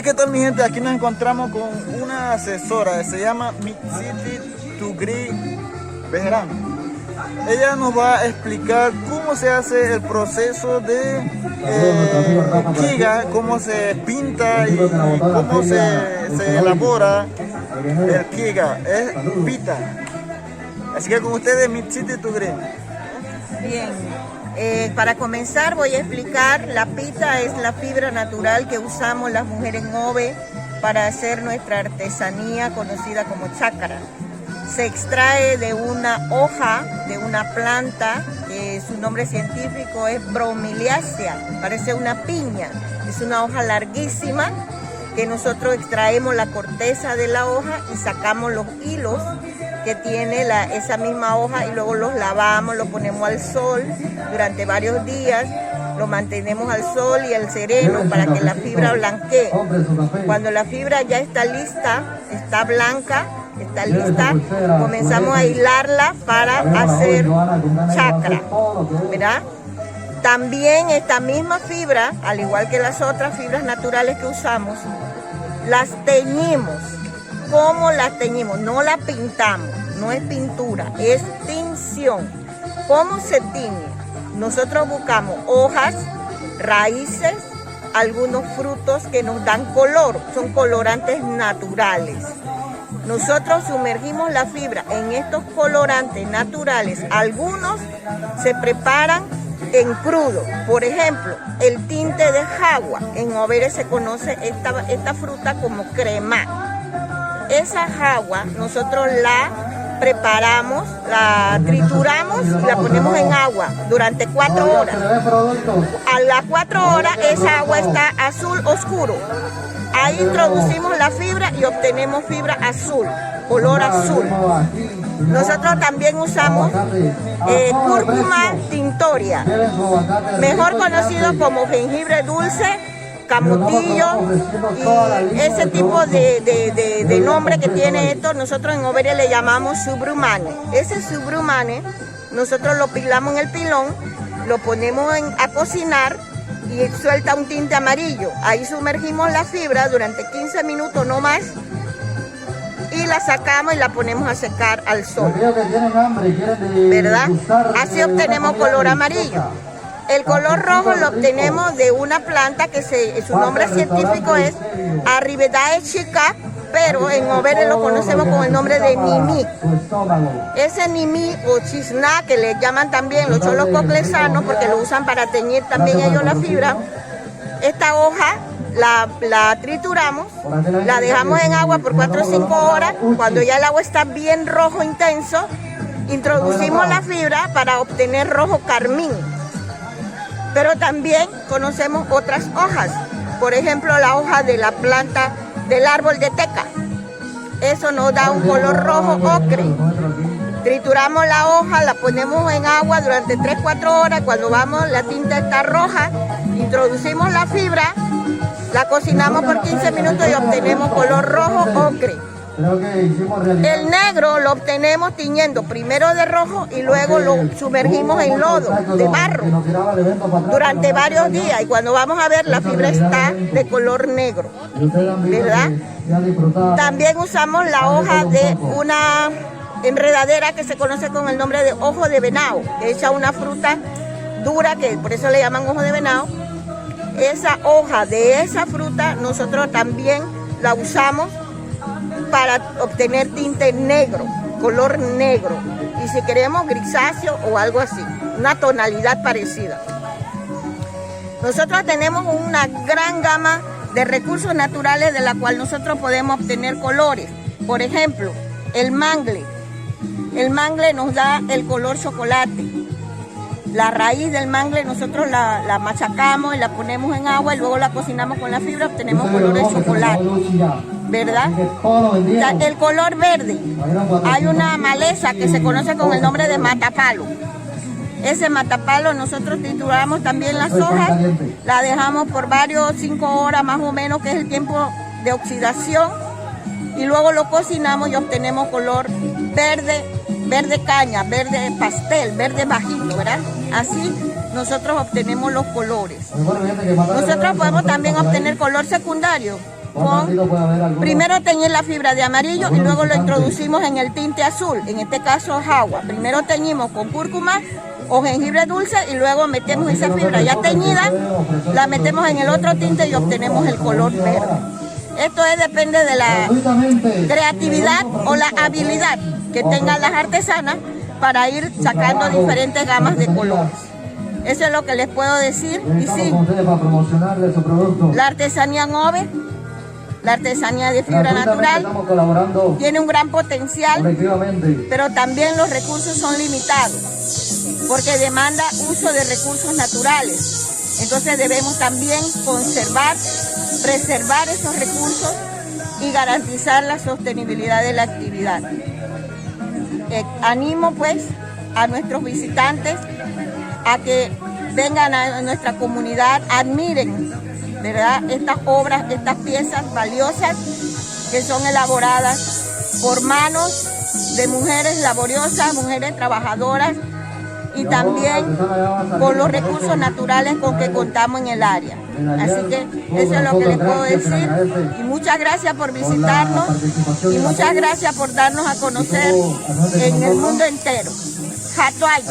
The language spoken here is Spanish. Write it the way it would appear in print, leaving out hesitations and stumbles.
¿qué tal mi gente? Aquí nos encontramos con una asesora, se llama Mitsiti Tugri Bejerán. Ella nos va a explicar cómo se hace el proceso de kiga, cómo se pinta y cómo se elabora el kiga, es pita. Así que con ustedes Mitsiti Tugri. Bien, para comenzar voy a explicar, la pita es la fibra natural que usamos las mujeres en Ove para hacer nuestra artesanía conocida como chácara. Se extrae de una hoja, de una planta, que su nombre científico es Bromeliaceae, parece una piña, es una hoja larguísima que nosotros extraemos la corteza de la hoja y sacamos los hilos que tiene esa misma hoja y luego los lavamos, los ponemos al sol durante varios días, lo mantenemos al sol y al sereno para que la fibra blanquee. Cuando la fibra ya está lista, está blanca, está lista, comenzamos a hilarla para hacer chácara, ¿verdad? También esta misma fibra, al igual que las otras fibras naturales que usamos, las teñimos. ¿Cómo las teñimos? No la pintamos, no es pintura, es tinción. ¿Cómo se tiñe? Nosotros buscamos hojas, raíces, algunos frutos que nos dan color, son colorantes naturales. Nosotros sumergimos la fibra en estos colorantes naturales. Algunos se preparan en crudo. Por ejemplo, el tinte de jagua. En Overe se conoce esta fruta como crema. Esa jagua nosotros la preparamos, la trituramos y la ponemos en agua durante 4 horas. A las 4 horas esa agua está azul oscuro. Ahí introducimos la fibra y obtenemos fibra azul, color azul. Nosotros también usamos cúrcuma tintoria, mejor conocido como jengibre dulce, camotillo y ese tipo de nombre que tiene esto. Nosotros en Overe le llamamos subrumane. Ese subrumane nosotros lo pilamos en el pilón, lo ponemos a cocinar y suelta un tinte amarillo. Ahí sumergimos la fibra durante 15 minutos no más y la sacamos y la ponemos a secar al sol, ¿verdad? Así obtenemos color amarillo. El color rojo lo obtenemos de una planta que su nombre científico es Arribedae chica, pero en Overe lo conocemos con el nombre de nimi. Ese nimi o chisná, que le llaman también los cholos coclesanos, porque lo usan para teñir también ellos la fibra. Esta hoja la trituramos, la dejamos en agua por 4 o 5 horas. Cuando ya el agua está bien rojo intenso, introducimos la fibra para obtener rojo carmín. Pero también conocemos otras hojas, por ejemplo la hoja de la planta del árbol de teca. Eso nos da un color rojo ocre. Trituramos la hoja, la ponemos en agua durante 3-4 horas. Cuando la tinta está roja, introducimos la fibra, la cocinamos por 15 minutos y obtenemos color rojo ocre. El negro lo obtenemos tiñendo primero de rojo y luego lo sumergimos en lodo de barro durante varios días, y cuando vamos a ver la fibra está de color negro, ¿verdad? También usamos la hoja de una enredadera que se conoce con el nombre de ojo de venado, que echa una fruta dura, que por eso le llaman ojo de venado. Esa hoja de esa fruta nosotros también la usamos para obtener tinte negro, color negro, y si queremos grisáceo o algo así, una tonalidad parecida. Nosotros tenemos una gran gama de recursos naturales de la cual nosotros podemos obtener colores. Por ejemplo, el mangle. El mangle nos da el color chocolate. La raíz del mangle nosotros la machacamos y la ponemos en agua y luego la cocinamos con la fibra, obtenemos color de chocolate, ¿verdad? El color verde, hay una maleza que se conoce con el nombre de matapalo. Ese matapalo nosotros trituramos también las hojas, la dejamos por 5 horas más o menos, que es el tiempo de oxidación, y luego lo cocinamos y obtenemos color verde, verde caña, verde pastel, verde bajito, ¿verdad? Así nosotros obtenemos los colores. Nosotros podemos también obtener color secundario, primero teñir la fibra de amarillo y luego lo introducimos en el tinte azul, en este caso es agua. Primero teñimos con cúrcuma o jengibre dulce y luego metemos esa fibra ya teñida, la metemos en el otro tinte y obtenemos el color verde. Esto depende de la creatividad o la habilidad que tengan las artesanas para ir sacando diferentes gamas de colores. Eso es lo que les puedo decir. Y sí, la artesanía Ngove, la artesanía de fibra natural, tiene un gran potencial, pero también los recursos son limitados, porque demanda uso de recursos naturales. Entonces debemos también conservar, preservar esos recursos y garantizar la sostenibilidad de la actividad. Animo pues a nuestros visitantes a que vengan a nuestra comunidad, admiren, ¿verdad?, estas obras, estas piezas valiosas que son elaboradas por manos de mujeres laboriosas, mujeres trabajadoras y también con los recursos naturales con que contamos en el área. Así que eso es lo que les puedo decir y muchas gracias por visitarnos y muchas gracias por darnos a conocer en el mundo entero. Hatuay.